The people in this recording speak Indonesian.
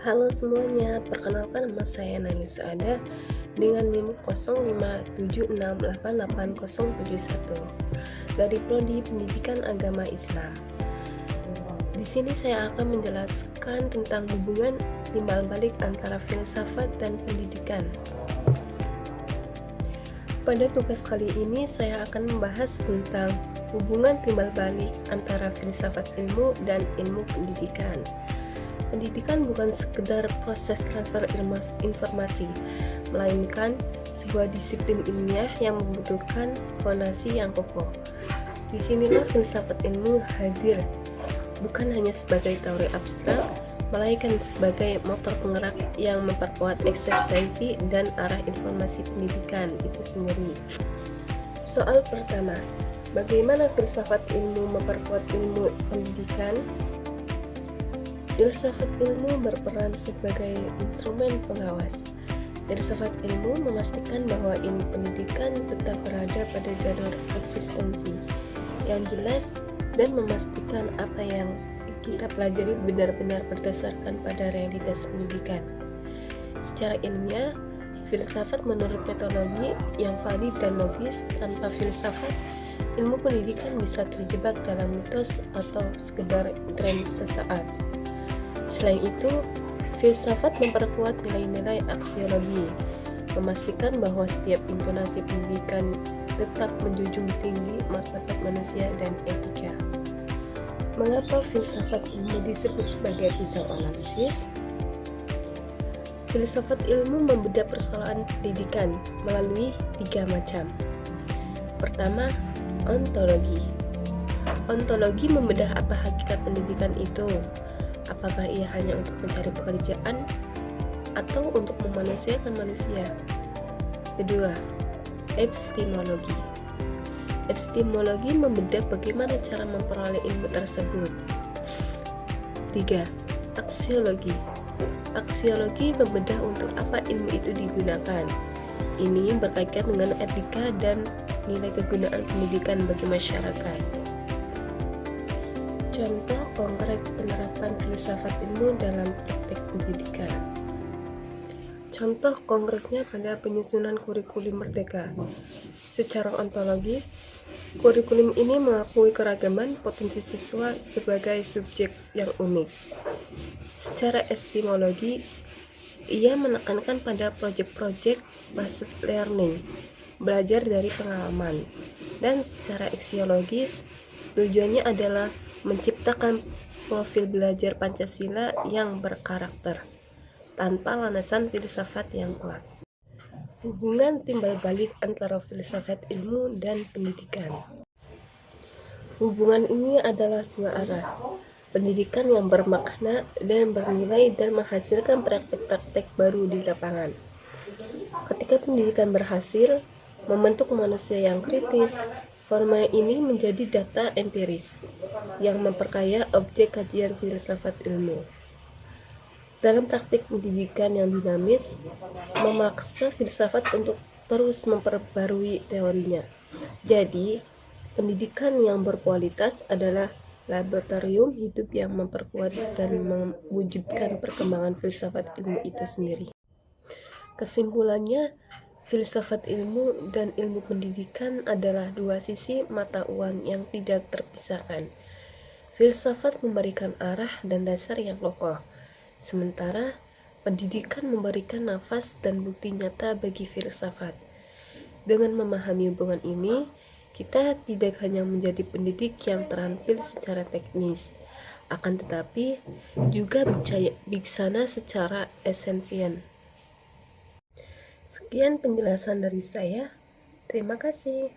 Halo semuanya, perkenalkan nama saya Nani Suada dengan NIM 0557688071 dari Prodi Pendidikan Agama Islam. Di sini saya akan menjelaskan tentang hubungan timbal balik antara filsafat dan pendidikan. Pada tugas kali ini saya akan membahas tentang hubungan timbal balik antara filsafat ilmu dan ilmu pendidikan. Pendidikan bukan sekedar proses transfer informasi, melainkan sebuah disiplin ilmiah yang membutuhkan fondasi yang kokoh. Disinilah filsafat ilmu hadir, bukan hanya sebagai teori abstrak, melainkan sebagai motor penggerak yang memperkuat eksistensi dan arah informasi pendidikan itu sendiri. Soal pertama, bagaimana filsafat ilmu memperkuat ilmu pendidikan? Filsafat ilmu berperan sebagai instrumen pengawas. Filsafat ilmu memastikan bahwa ilmu pendidikan tetap berada pada jalur eksistensi yang jelas dan memastikan apa yang kita pelajari benar-benar berdasarkan pada realitas pendidikan. Secara ilmiah, filsafat menurut metodologi yang valid dan logis. Tanpa filsafat, ilmu pendidikan bisa terjebak dalam mitos atau sekedar tren sesaat. Selain itu, filsafat memperkuat nilai-nilai aksiologi, memastikan bahwa setiap intonasi pendidikan tetap menjunjung tinggi martabat manusia dan etika. Mengapa filsafat ilmu disebut sebagai pisau analisis? Filsafat ilmu membedah persoalan pendidikan melalui 3 macam. Pertama, ontologi. Ontologi membedah apa hakikat pendidikan itu. Apakah ia hanya untuk mencari pekerjaan atau untuk memanusiakan manusia? Kedua, epistemologi. Epistemologi membedah bagaimana cara memperoleh ilmu tersebut. 3. Aksiologi. Aksiologi membedah untuk apa ilmu itu digunakan. Ini berkaitan dengan etika dan nilai kegunaan pendidikan bagi masyarakat. Contoh konkret penerapan filsafat ilmu dalam praktek pendidikan. Contoh konkretnya pada penyusunan kurikulum merdeka. Secara ontologis, kurikulum ini mengakui keragaman potensi siswa sebagai subjek yang unik. Secara epistemologi, ia menekankan pada proyek-proyek based learning, belajar dari pengalaman. Dan secara aksiologis, tujuannya adalah menciptakan profil belajar Pancasila yang berkarakter tanpa landasan filsafat yang kuat. Hubungan timbal balik antara filsafat ilmu dan pendidikan. Hubungan ini adalah 2 arah. Pendidikan yang bermakna dan bernilai dan menghasilkan praktek-praktek baru di lapangan. Ketika pendidikan berhasil membentuk manusia yang kritis, format ini menjadi data empiris yang memperkaya objek kajian filsafat ilmu. Dalam praktik pendidikan yang dinamis, memaksa filsafat untuk terus memperbarui teorinya. Jadi, pendidikan yang berkualitas adalah laboratorium hidup yang memperkuat dan mewujudkan perkembangan filsafat ilmu itu sendiri. Kesimpulannya, filsafat ilmu dan ilmu pendidikan adalah 2 sisi mata uang yang tidak terpisahkan. Filsafat memberikan arah dan dasar yang kokoh, sementara pendidikan memberikan nafas dan bukti nyata bagi filsafat. Dengan memahami hubungan ini, kita tidak hanya menjadi pendidik yang terampil secara teknis, akan tetapi juga bijaksana secara esensial. Sekian penjelasan dari saya. Terima kasih.